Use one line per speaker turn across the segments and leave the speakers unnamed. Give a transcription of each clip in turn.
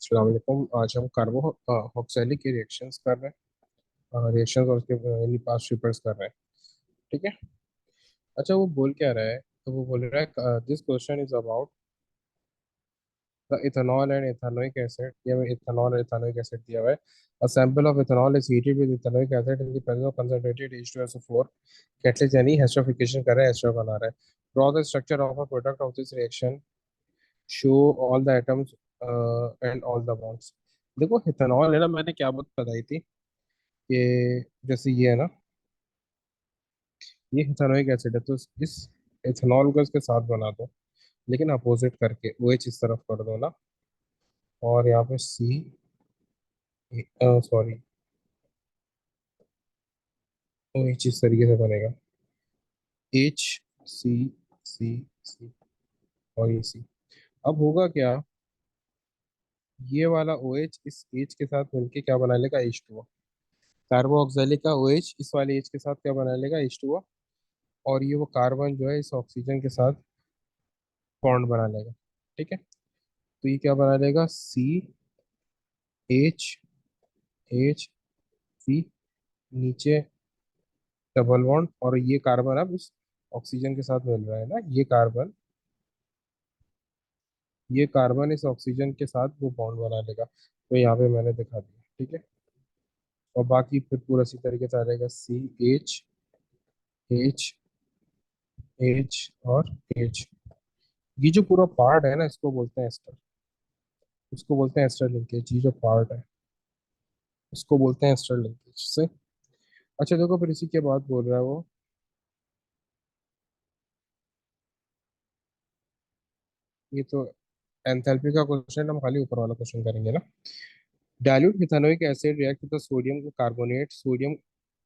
अस्सलाम वालेकुम। आज हम कार्बोक्सिलिक के रिएक्शंस कर रहे हैं, रिएक्शंस और उसके पास्ट पेपर्स कर रहे हैं। ठीक है। अच्छा, वो बोल क्या रहा है? तो वो बोल रहा है this question is about the ethanol and ethanoic acid. ये हमें इथेनॉल और इथेनोइक एसिड दिया हुआ है। A sample of ethanol is heated with ethanoic acid in the presence of concentrated H2SO4 catalyst, यानी एस्टरिफिकेशन कर रहा है, एस्टर बना रहा है। Draw the structure of a product of this reaction, show all the atoms and all the bonds. देखो, ethanol है ना, मैंने क्या बात बताई थी कि जैसे ये है ना, ये इथेनोइक एसिड है, तो इस इथेनॉल को इसके साथ बना दो, लेकिन अपोजिट करके ओ एच इस तरफ कर दो ना, और यहाँ पे सी, सॉरी, ओ एच इस तरीके से बनेगा। एच, सी, सी, सी, और ये सी। अब होगा क्या, ये वाला ओ एच इस एच के साथ मिलके क्या बना लेगा, H2O। कार्बो ऑक्जेलिक का ओ एच इस वाले एच के साथ क्या बना लेगा, H2O। और ये वो कार्बन जो है इस ऑक्सीजन के साथ बॉन्ड बना लेगा। ठीक है। तो ये क्या बना लेगा, सी, एच, एच, सी, नीचे डबल बॉन्ड, और ये कार्बन अब इस ऑक्सीजन के साथ मिल रहा है ना, ये कार्बन इस ऑक्सीजन के साथ वो बॉन्ड बना लेगा। तो यहाँ पे मैंने दिखा दिया। ठीक है। और बाकी फिर पूरा इसी तरीके से आ जाएगा, सी, एच, एच, एच, और एच। ये जो पूरा पार्ट है ना, इसको बोलते हैं एस्टर। इसको बोलते हैं एस्टर लिंकेज। ये जो पार्ट है, इसको बोलते हैं एस्टर लिंकेज से। अच्छा देखो, फिर इसी के बाद बोल रहा है वो, ये तो एंथैल्पी का क्वेश्चन, हम खाली ऊपर वाला क्वेश्चन करेंगे ना। Dilute ethanoic acid react with the sodium carbonate, sodium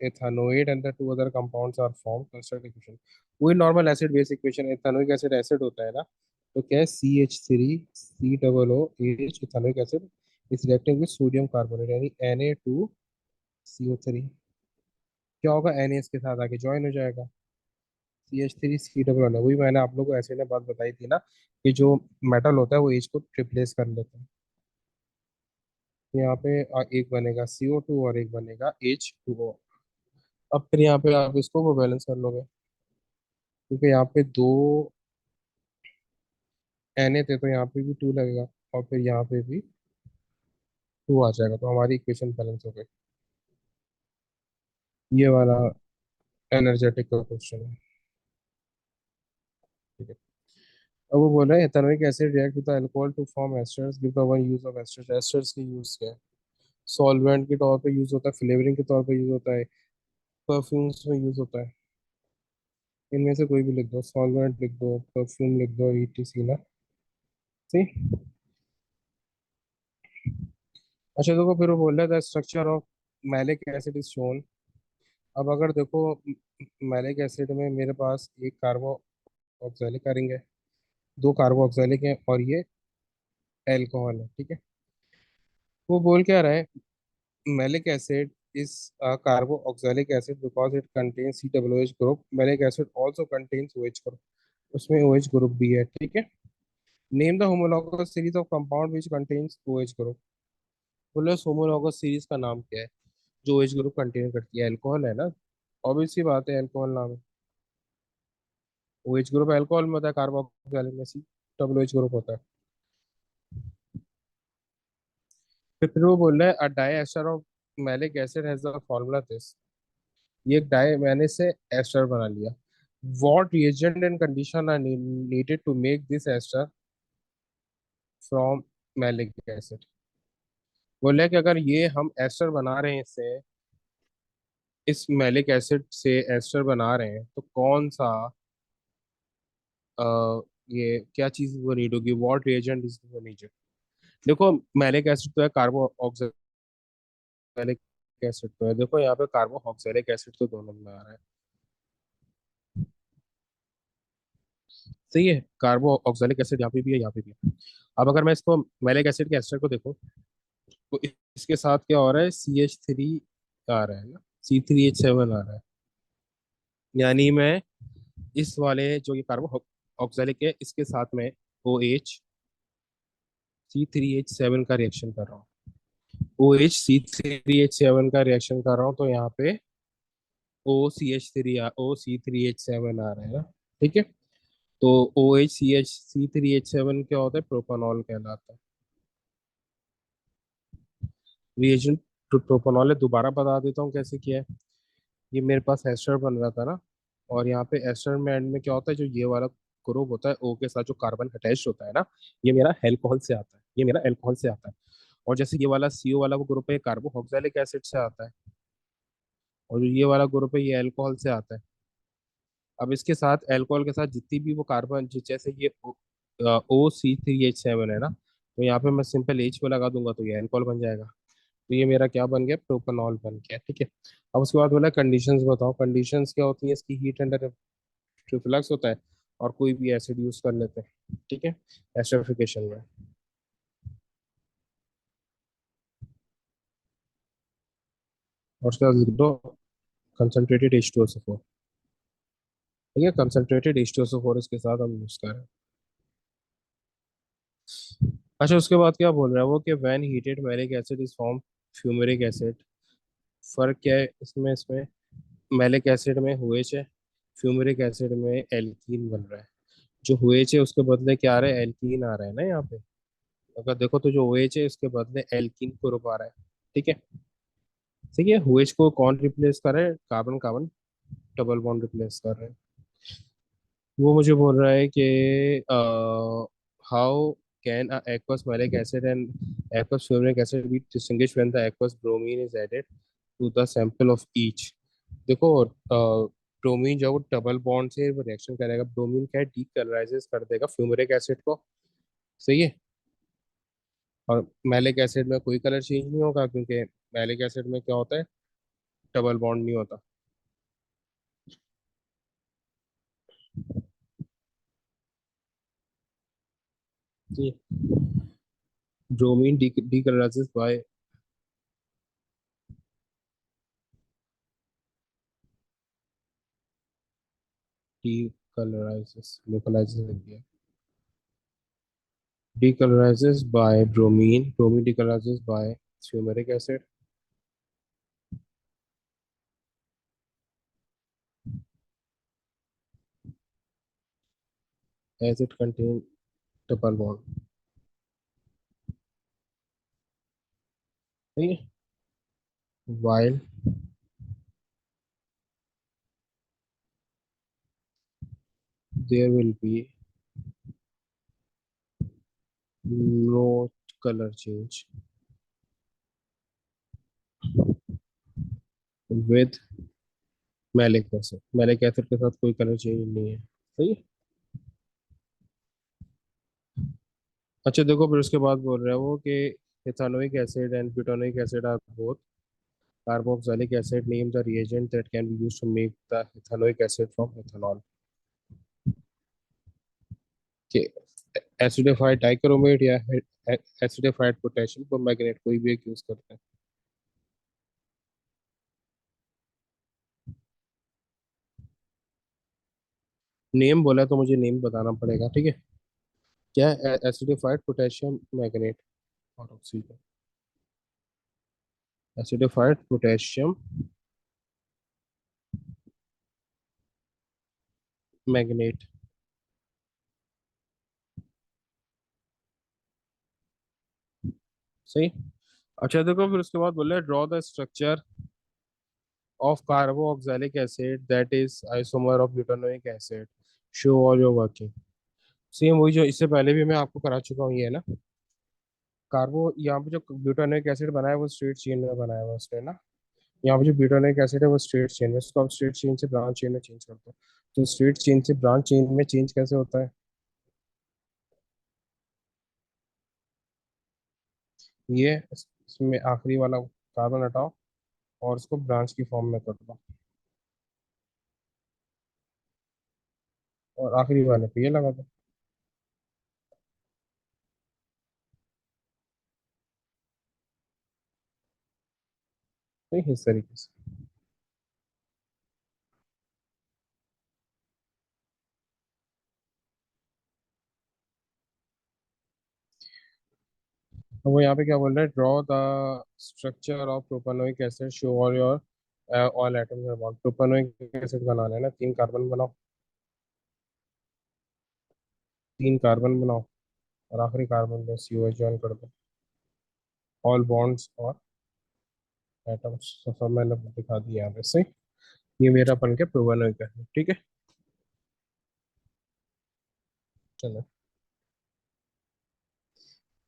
ethanoate and the two other compounds are form, construct equation. वही normal acid base equation, ethanoic acid acid होता है ना, तो क्या है, CH3 COOH ethanoic acid is reacting with sodium carbonate, यानी Na2CO3। क्या होगा, Na इसके साथ आके ज्वाइन हो जाएगा, CH3 C वही मैंने आप लोगों को ऐसे ने बात बताई थी ना, कि जो मेटल होता है वो एच को रिप्लेस कर लेता है। तो यहाँ पे एक बनेगा CO2 और एक बनेगा H2O। अब फिर यहाँ पे आप इसको वो बैलेंस कर लोगे, क्योंकि यहाँ पे दो Na थे, तो यहाँ पे भी 2 लगेगा, और फिर यहाँ पे भी 2 आ जाएगा, तो हमारी इक्वेशन बैलेंस हो गई। ये वाला एनर्जेटिक का क्वेश्चन है। ठीक है। अब वो बोल रहे हैं ethanoic acid react with alcohol to form esters, give the one use of esters. Esters की यूज क्या है, सॉल्वेंट के तौर पे यूज होता है, फ्लेवरिंग के तौर पे यूज होता है, परफ्यूम्स में यूज होता है। इनमें से कोई भी लिख दो, सॉल्वेंट लिख दो, परफ्यूम लिख दो, ETC ना। सही। अच्छा देखो, फिर वो बोल रहा था structure of malic acid is shown. अब अगर देखो, मैलिक एसिड में मेरे पास एक कार्बो ऑक्जेलिक का रिंग है, दो कार्बो ऑक्जेलिक है, और ये एल्कोहल है। ठीक है। वो बोल क्या रहा है, malic acid is कार्बो oxalic acid because it contains COOH group. Malic acid also contains OH group, उसमें OH ग्रुप भी है। ठीक है। Name the homologous series of compound which contains OH group. बोले होमोलॉगस सीरीज का नाम क्या है जो OH ग्रुप कंटेन करती है, अल्कोहल है ना, ऑब्वियस सी बात है, अल्कोहल नाम है। OH ग्रुप अल्कोहल में होता है, कार्बोक्सिलिक में COOH ग्रुप होता है। फिर वो बोल रहा है a di ester of malic acid has the formula this. ये डाई मैंने से एस्टर बना लिया। What reagent and condition are needed to make this ester from malic acid. बोले कि अगर ये हम एस्टर बना रहे हैं इससे, इस मैलिक एसिड से एस्टर बना रहे हैं, तो कौन सा ये क्या चीज वो नीड होगी, व्हाट रिएजेंट इज वो नीडेड। देखो, मैलिक एसिड तो है, कार्बो ऑक्जेलिक एसिड तो है। देखो यहाँ पे कार्बो ऑक्जेलिक एसिड तो दोनों में आ रहा है। सही है, कार्बो ऑक्जेलिक एसिड यहाँ पे भी है, यहाँ पे भी है। अब अगर मैं इसको मैलिक एसिड के एस्टर को देखो, तो इसके साथ क्या हो रहा है, CH3 आ रहा है ना, C3H7 आ रहा है। यानी मैं इस वाले जो ये कार्बो ऑक्जेलिक है, इसके साथ में OH C3H7 का रिएक्शन कर रहा हूँ, OH C3H7 का रिएक्शन कर रहा हूँ, तो यहाँ पे O3H7 आ रहा है ना। ठीक है, तो OHCH C3H7 क्या होता है, प्रोपानॉल कहलाता है। रिएजेंट टू प्रोपानॉल है, दोबारा बता देता हूँ कैसे किया है। ये मेरे पास एस्टर बन रहा था ना, और यहाँ पे एस्टर में एंड में क्या होता है, जो ये वाला ग्रुप होता है O के साथ जो कार्बन अटैच होता है ना, ये मेरा एल्कोहल से आता है, ये मेरा एल्कोहल से आता है। और जैसे ये वाला CO वाला वो ग्रुप है, कार्बोक्सिलिक एसिड से आता है। और जो ये वाला ग्रुप है, ये अल्कोहल से आता है। अब इसके साथ अल्कोहल के साथ जितनी भी वो कार्बन, जैसे ये O C3H7 है ना, तो यहाँ पे मैं सिंपल H को लगा दूंगा तो ये अल्कोहल बन जाएगा। तो ये मेरा क्या बन गया, प्रोपेनॉल बन गया। ठीक है, अब उसके बाद बोला कंडीशंस बताओ, कंडीशंस क्या होती है इसकी, हीट अंडर रिफ्लक्स होता है, और कोई भी एसिड यूज कर लेते हैं। ठीक है, एसिडिफिकेशन में। और उसके बाद लिख दो कंसनट्रेटेड H2SO4। ठीक है, कंसनट्रेटेड H2SO4 इसके साथ हम यूज करें। अच्छा, उसके बाद क्या बोल रहा है वो, कि when heated malic acid is form fumaric acid. फर्क क्या है इसमें मैलिक एसिड में OH है, फ्यूमेरिक एसिड में एल्कीन बन रहा है। जो OH है उसके बदले क्या आ रहा है, एल्कीन आ रहा है ना यहाँ पे। अगर देखो तो जो OH है उसके बदले एल्कीन को रूप आ रहा है। ठीक है, ठीक है, OH को कौन रिप्लेस कर रहा है, carbon carbon double bond replace कर रहे हैं। वो मुझे बोल रहा है कि how can aqueous malic acid and aqueous fluoric acid be distinguished when the aqueous bromine is added to the sample of each। देखो, ब्रोमीन जब वो डबल बॉन्ड से वो रिएक्शन करेगा, ब्रोमीन क्या है, डीकलराइजेस कर देगा फ्यूमेरिक एसिड को। सही है। और मैलिक एसिड में कोई कलर चेंज नहीं होगा, क्योंकि मैलिक एसिड में क्या होता है, डबल बॉन्ड नहीं होता। जी, bromine decolorizes by, decolorizes localizes, decolorizes by bromine, bromine decolonizes by fumaric acid as it contains double bond। ठीक है, while there will be no color change with malic acid के साथ कोई कलर चेंज नहीं है। सही है। अच्छा देखो, फिर उसके बाद बोल रहा है वो कि ethanoic acid and butanoic acid are both carboxylic acid, name the reagent that can be used to make the ethanoic acid from ethanol। कि एसिडिफाइड डाइक्रोमेट या एसिडिफाइड पोटेशियम परमैंगनेट, कोई भी एक यूज करते हैं। नेम बोला तो मुझे नेम बताना पड़ेगा। ठीक है, क्या है, एसिडिफाइड पोटेशियम मैग्नेट और ऑक्सीजन, एसिडिफाइड पोटेशियम मैग्नेट। सही। अच्छा देखो, फिर उसके बाद बोले draw the structure of carboxylic acid that is isomer of butanoic acid, show all your working. Same वही जो इससे पहले भी मैं आपको करा चुका हूँ, ये है ना। कार्बो यहाँ पे जो ब्यूटानोइक एसिड बना है वो स्ट्रेट चेन में बनाया हुआ है उसने ना। यहाँ पे जो ब्यूटानोइक एसिड है वो स्ट्रेट चेन में, इसको आप स्ट्रेट चेन से ब्रांच चेन में चेंज कर दो। तो स्ट्रेट चेन से ब्रांच चेन में चेंज कैसे होता है, ये इसमें आखिरी वाला कार्बन हटाओ और उसको ब्रांच की फॉर्म में कर दो, और आखिरी वाले पे ये लगा दो। तो इस तरीके से। तो वो यहाँ पे क्या बोल रहा है, draw the structure of propanoic acid, show all your all atoms about. Propanoic acid बनाना है ना, 3 कार्बन बनाओ, 3 कार्बन बनाओ, और आखिरी कार्बन में COH ज्वाइन कर दो, ऑल बॉन्ड्स और एटम्स। तो सब मैंने दिखा दिया यहाँ पे से। ये मेरा बन के प्रोपेनोइक है, ठीक है। चलो,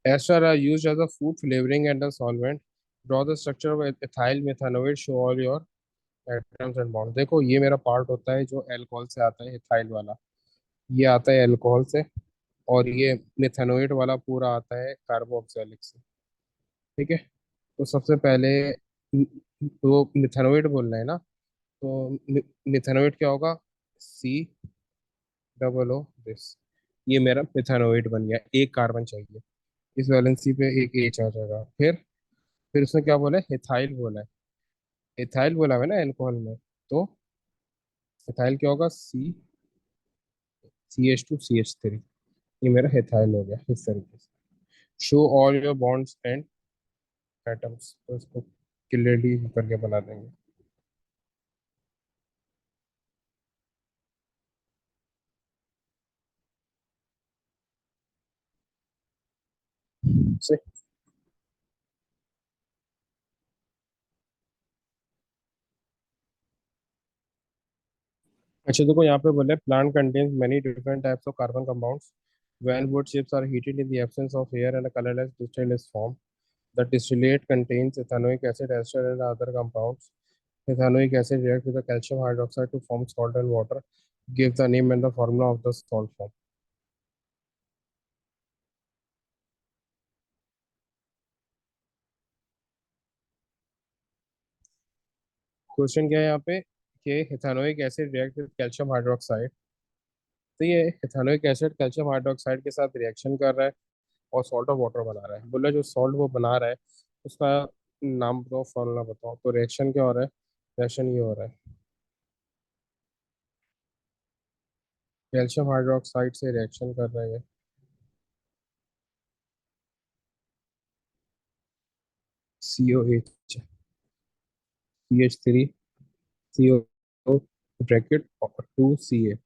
ester are used as a food flavouring and a solvent. Draw the structure of ethyl methanoid, show all your atoms and bond. देखो ये मेरा पार्ट होता है जो अल्कोहल से आता है, इथाइल वाला। ये आता है अल्कोहल से, और ये मिथेनोइड वाला पूरा आता है कार्बोक्सिलिक से, ठीक है। तो सबसे पहले वो मिथेनोइड बोलना है ना, तो मिथेनोइड क्या होगा, COO दिस। ये मेरा मिथेनोइड बन गया, 1 कार्बन चाहिए, इस वैलेंसी पे एक H आ जाएगा। फिर उसने क्या बोला है, इथाइल बोला है। इथाइल बोला है ना अल्कोहल में, तो इथाइल क्या होगा, CH2CH3। ये मेरा इथाइल हो गया इस तरीके से। Show all your bonds and atoms, तो इसको क्लियरली करके बना देंगे से। अच्छा देखो यहाँ पे बोले, plant contains many different types of carbon compounds. When wood chips are heated in the absence of air and a colorless distillate is formed, the distillate contains ethanoic acid, ester, and other compounds. Ethanoic acid reacts with the calcium hydroxide to form salt and water. Give the name and the formula of the salt form. Question क्या है यहाँ पे, कि ethanoic acid react with calcium hydroxide. तो ये ethanoic acid calcium hydroxide के साथ reaction कर रहा है, और सॉल्ट ऑफ वाटर बना रहा है। बोला जो सॉल्ट वो बना रहा है उसका नाम बताओ, फॉर्मूला बताओ। तो रिएक्शन क्या हो रहा है, रिएक्शन ये हो रहा है, कैल्शियम हाइड्रोक्साइड से रिएक्शन कर रहा है, COH, CH3, CO ब्रैकेट और 2 Ca।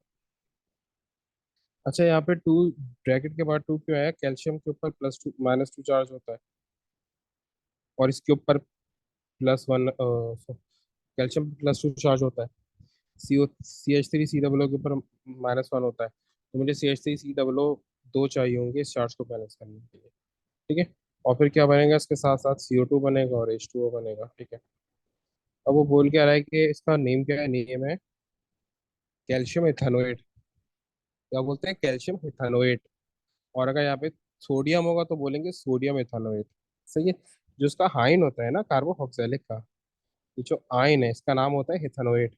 अच्छा यहाँ पे 2 ब्रैकेट के बाद 2 क्यों आया, कैल्शियम के ऊपर +2 -2 चार्ज होता है, और इसके ऊपर +1, कैल्शियम +2 चार्ज होता है। CH3 COO के ऊपर -1 होता है, तो मुझे CH3 COO दो चाहिए होंगे इस चार्ज को बैलेंस करने के लिए, ठीक है। और फिर क्या बनेगा, इसके साथ साथ CO2 बनेगा और H2O बनेगा, ठीक है। अब वो बोल के आ रहा है कि इसका नेम क्या है, नेम है कैल्शियम इथेनोएट। क्या बोलते हैं, कैल्शियम इथेनोएट। और अगर यहाँ पे सोडियम होगा तो बोलेंगे सोडियम इथेनोएट, सही है। जो उसका हाइन होता है ना कार्बोक्सिलिक का, ये जो आयन है इसका नाम होता है इथेनोएट।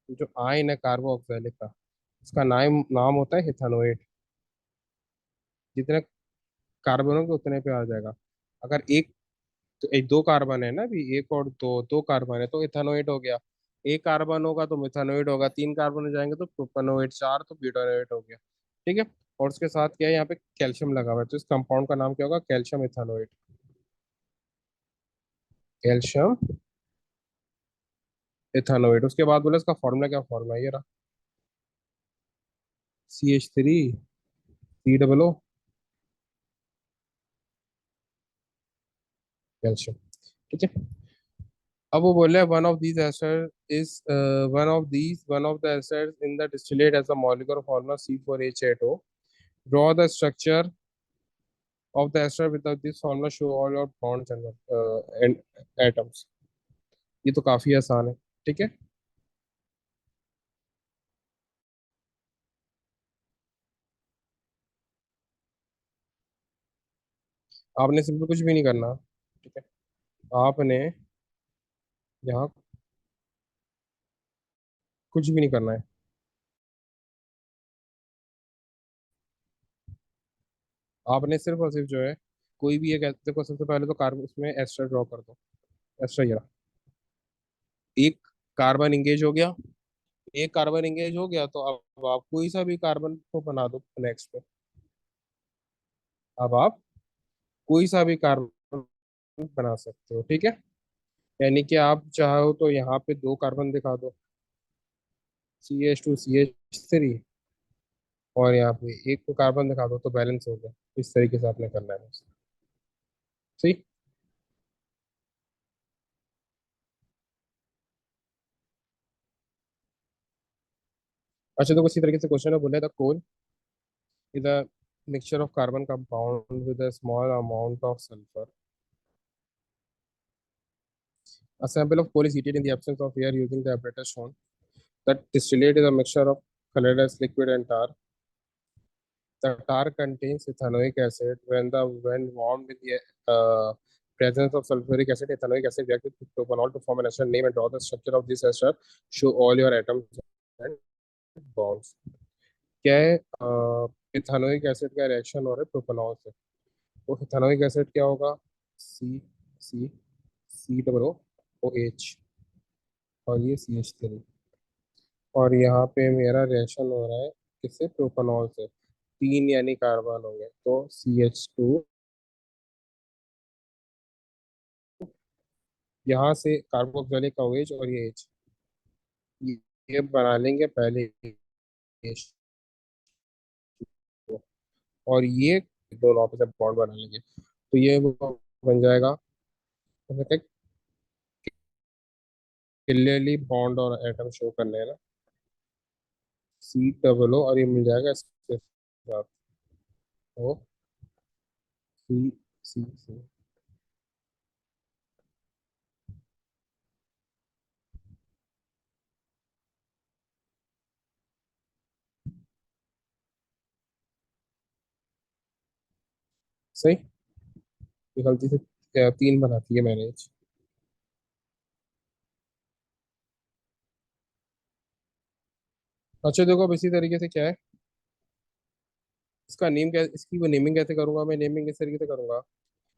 जो आयन है कार्बोक्सिलिक का, इसका नाम नाम होता है इथेनोएट। जितने कार्बन होंगे उतने पे आ जाएगा। अगर एक 2 कार्बन है ना, अभी एक और दो, 2 कार्बन है तो इथेनोएट हो गया। 1 कार्बन होगा तो मिथेनोएट होगा, 3 कार्बन हो जाएंगे तो प्रोपेनोएट, 4 तो ब्यूटानोएट हो गया, ठीक है। और उसके साथ क्या है, यहाँ पे कैल्शियम लगा हुआ है, तो इस कंपाउंड का नाम क्या होगा, कैल्शियम इथेनोएट। Calcium ethanoate. उसके बाद बोले इसका फॉर्मूला, क्या फॉर्मूला ये रहा, CH3 COO कैल्शियम, ठीक है। अब वो बोले, one of these ester is one of the esters in the distillate as a molecular formula C4H8O। Draw the structure of the ester with this formula, show all your bonds and atoms. ये तो काफी आसान है, ठीक है। आपने simple कुछ भी नहीं करना, ठीक है। आपने यहाँ कुछ भी नहीं करना है। आपने सिर्फ और सिर्फ जो है, कोई भी एक देखो, सबसे पहले तो कार्बन उसमें एस्टर ड्रॉ कर दो। एस्टर ये रहा, एक कार्बन इंगेज हो गया। एक कार्बन इंगेज हो गया तो अब आप कोई सा भी कार्बन को बना दो नेक्स्ट पे। अब आप कोई सा भी कार्बन बना सकते हो, ठीक है। यानी कि आप चाहो तो यहाँ पे दो कार्बन दिखा दो, CH2 CH3, और यहाँ पे एक को कार्बन दिखा दो तो बैलेंस हो गया। इस तरीके से आपने करना है बस। सही। अच्छा, तो इसी तरीके से क्वेश्चन में बोला था, coal is a mixture of carbon compound with a small amount of sulfur. A sample of coal is heated in the absence of air using the apparatus shown. That distillate is a mixture of colorless liquid and tar. The tar contains ethanoic acid. When warmed with the presence of sulfuric acid, ethanoic acid reacts with propanol to form an ester. Name and draw the structure of this ester. Show all your atoms and bonds. क्या है? Ethanoic acid का reaction हो रहा है propanol से। तो ethanoic acid क्या होगा? C, C, C double O OH, और ये CH3। और यहाँ पे मेरा रिएक्शन हो रहा है किससे? प्रोपेनॉल से। तीन यानी कार्बन हो गए, तो CH2, यहाँ से कार्बोक्सिलिक का OH और ये H, ये बना लेंगे पहले H को, और ये दोनों ऑपोजिट बॉन्ड बना लेंगे, तो ये वो बन जाएगा। तो कहते हैं क्लियरली बॉन्ड और एटम शो करने हैं ना, C डबल O, और ये मिल जाएगा इसके साथ, ओ C। सही। ये गलती से तीन बनाती है मैनेज। अच्छा देखो, अब इसी तरीके से क्या है, इसका नेम क्या, इसकी वो नेमिंग कैसे करूंगा मैं? नेमिंग इस तरीके से करूंगा,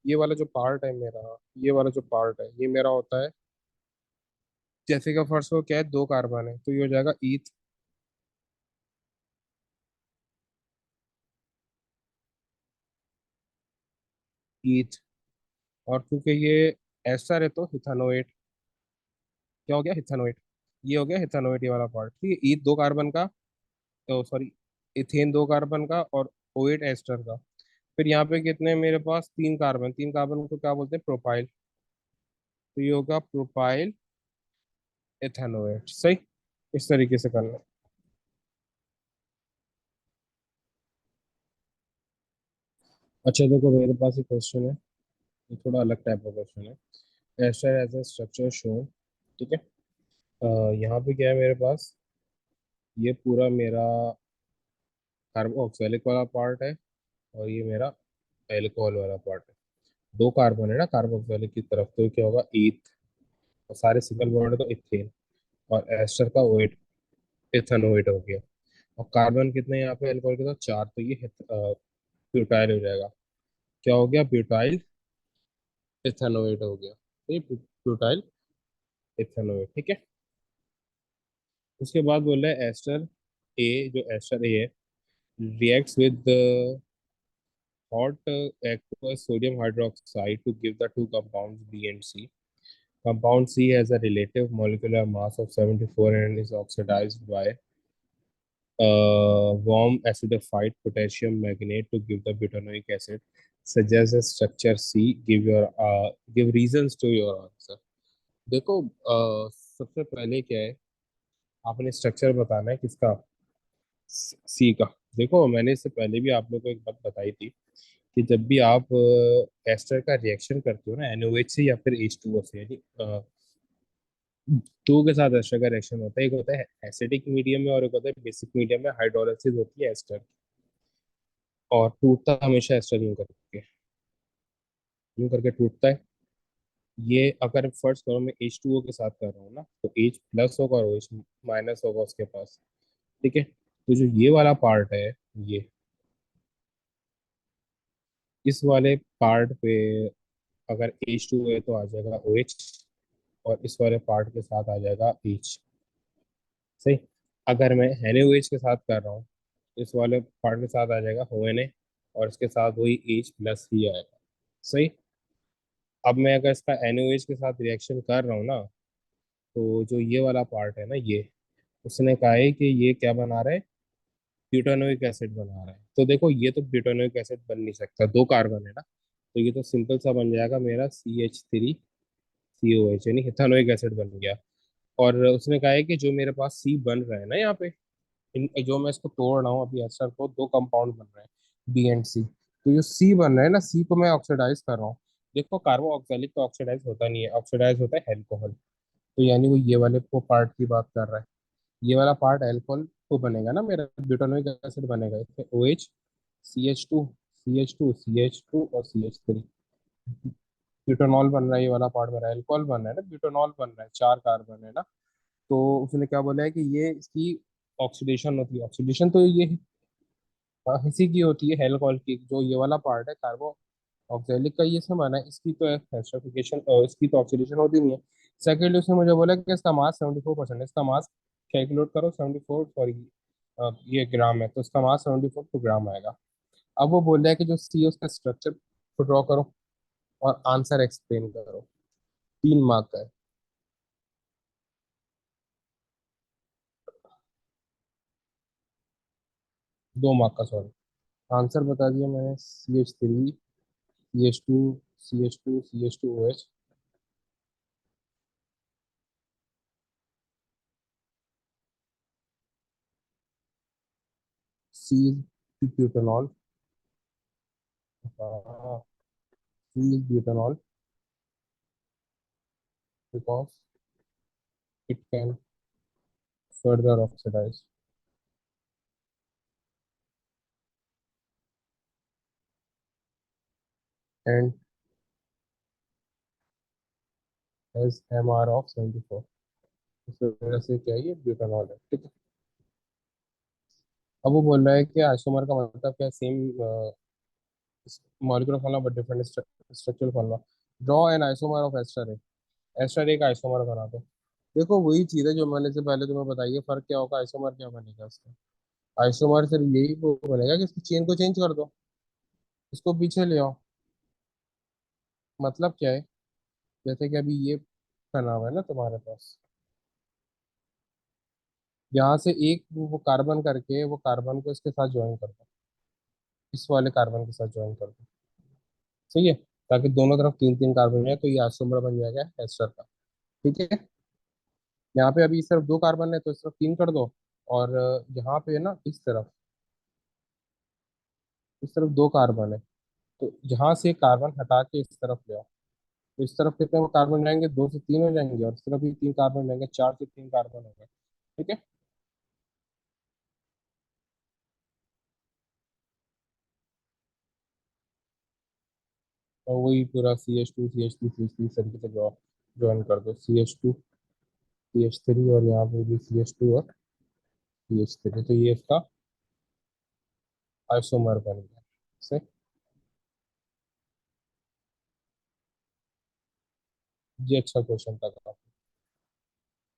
ये वाला जो पार्ट है मेरा, ये वाला जो पार्ट है ये मेरा होता है, जैसे का फर्स्ट को क्या है, दो कार्बन है तो ये हो जाएगा ईथ। ईथ। और क्योंकि ये एस्टर है तो इथानोएट। क्या हो गया? इथानोएट। ये हो गया इथानोएट, ये वाला पार्ट, ठीक है। ईथ दो कार्बन का, तो सॉरी, इथेन दो कार्बन का, और ओएट एस्टर का। फिर यहाँ पे कितने हैं मेरे पास? तीन कार्बन। तीन कार्बन को क्या बोलते हैं? प्रोपाइल। तो ये होगा प्रोपाइल एथेनोएट। सही। इस तरीके से करना है। अच्छा देखो, मेरे पास एक क्वेश्चन है, ये थोड़ा अलग टाइप का क्वेश्चन है। Ester as a structure show, ठीक है। यहाँ पे क्या है मेरे पास? ये पूरा मेरा कार्बोक्सिलिक वाला पार्ट है, और ये मेरा एल्कोहल वाला पार्ट है। दो कार्बन है ना कार्बोक्सिलिक की तरफ, तो ये क्या होगा? ईथ। और सारे सिंगल बॉन्ड है तो इथेन। और एस्टर का वेट इथेनोइड हो गया। और कार्बन कितने हैं यहाँ पे अल्कोहल के साथ? चार, तो ये ब्यूटाइल हो जाएगा। क्या हो गया? ब्यूटाइल इथेनोइड हो गया। तो ये ब्यूटाइल इथेनोइड, ठीक है। उसके बाद बोल रहा है एस्टर ए, जो एस्टर ए है, reacts with the hot aqueous sodium hydroxide to give the two compounds B and C. Compound C has a relative molecular mass of 74 and is oxidized by warm acidified potassium magnate to give the butanoic acid. Suggest a structure C. Give reasons to your answer. देखो, सबसे पहले क्या है, आपने structure बताना है किसका? सी का। देखो, मैंने इससे पहले भी आप लोगों को एक बात बताई थी कि जब भी आप एस्टर का रिएक्शन करते हो ना NOH से या फिर H2O से, यानी दो के साथ एस्टर का रिएक्शन होता है, एक होता है एसिडिक मीडियम में और एक होता है बेसिक मीडियम में, हाइड्रोलिसिस होती है एस्टर। और टूटता हमेशा एस्टर यूं करके टूटता है। ये अगर फर्स्ट करो मैं H2O के साथ कर रहा हूँ ना, तो H प्लस होगा और OH माइनस होगा उसके पास, ठीक है। तो जो ये वाला पार्ट है, ये इस वाले पार्ट पे अगर H2O है तो आ जाएगा OH, और इस वाले पार्ट के साथ आ जाएगा H। सही। अगर मैं NaOH के साथ कर रहा हूँ तो इस वाले पार्ट के साथ आ जाएगा ONA, और इसके साथ वही H प्लस ही आएगा। सही। अब मैं अगर इसका NaOH के साथ रिएक्शन कर रहा हूँ ना, तो जो ये वाला पार्ट है ना, ये उसने कहा है कि ये क्या बना रहा है, ब्यूटानोइक एसिड बना रहा है। तो देखो ये तो ब्यूटानोइक एसिड बन नहीं सकता, दो कार्बन है ना, तो ये तो सिंपल सा बन जाएगा मेरा CH3COH, यानी इथानोइक एसिड बन गया। और उसने कहा है कि जो मेरे पास सी बन रहा है ना यहाँ पे, जो मैं इसको तोड़ रहा हूँ अभी एस्टर को, दो कंपाउंड बन रहे हैं, B एंड C। तो जो सी बन रहा है ना, सी को मैं ऑक्सीडाइज कर रहा हूँ। देखो कार्बो ऑक्जेलिक तो ऑक्सीडाइज होता नहीं है, ऑक्सीडाइज होता है अल्कोहल। तो यानी वो ये वाले को पार्ट की बात कर रहा है। ये वाला पार्ट अल्कोहल तो बनेगा ना मेरा, ब्यूटानोइक एसिड बनेगा, इसमें OH, CH2 और CH3। ब्यूटानॉल बन रहा है, ये वाला पार्ट बन रहा है, अल्कोहल बन रहा है ना, ब्यूटानॉल बन रहा है, चार कार्बन है ना। तो उसने क्या बोला है कि ये इसकी ऑक्सीडेशन होती है, ऑक्सीडेशन तो ये इसी की होती है, अल्कोहल की। जो ये वाला पार्ट है कार्बो ऑक्जेलिक का, ये से बना है, इसकी तो एस्टरिफिकेशन, इसकी तो ऑक्सीडेशन होती नहीं है। सेकेंडली उसने मुझे बोला कि इसका मास 74% है, इसका मास कैलकुलेट करो, 74, सॉरी ये ग्राम है, तो इसका मास 74 ग्राम आएगा। अब वो बोल रहा है कि जो सी है उसका स्ट्रक्चर ड्रॉ करो और आंसर एक्सप्लेन करो। 3 मार्क का है। 2 मार्क का, सॉरी। आंसर बता दिया मैंने, CH3 CH2 CH2 OH। C is butanol. C is butanol because it can further oxidize and has MR of 74। इस वजह से क्या है, ये ब्यूटानॉल है, ठीक है। अब वो बोल रहा है कि आइसोमर का मतलब क्या, same molecular formula but different structural formula. Draw an isomer of ester है, एस्टर एक आइसोमर बना दो। देखो वही चीज़ है जो मैंने से पहले तुम्हें बताई है, फर्क क्या होगा, आइसोमर क्या बनेगा इसका। आइसोमर सिर्फ यही वो बनेगा कि इसकी चेन को चेंज कर दो, इसको पीछे ले आओ। मतलब क्या है, जैसे कि अभी ये बना हुआ है ना तुम्हारे पास, यहाँ से एक वो कार्बन करके, वो कार्बन को इसके साथ ज्वाइन कर दो, इस वाले कार्बन के साथ ज्वाइन कर दो। सही है, ताकि दोनों तरफ तीन तीन कार्बन है, तो ये आइसोमर बन जाएगा एस्टर का। ठीक है। यहाँ पे अभी इस तरफ दो कार्बन है, तो इस तरफ तीन कर दो। और यहाँ पे ना इस तरफ दो कार्बन है, तो यहाँ से कार्बन हटा के इस तरफ ले आओ। तो इस तरफ कितने वो कार्बन रहेंगे, 2 से 3 हो जाएंगे, और इस तरफ भी 3 कार्बन रहेंगे, 4 से 3 कार्बन हो गए। ठीक है। और वही पूरा CH2 CH3 CH3 तरीके से ज्वाइन कर दो, CH2 CH3, और यहाँ पे भी CH2 और CH3, तो ये इसका आइसोमर बन गया। से ये अच्छा क्वेश्चन था।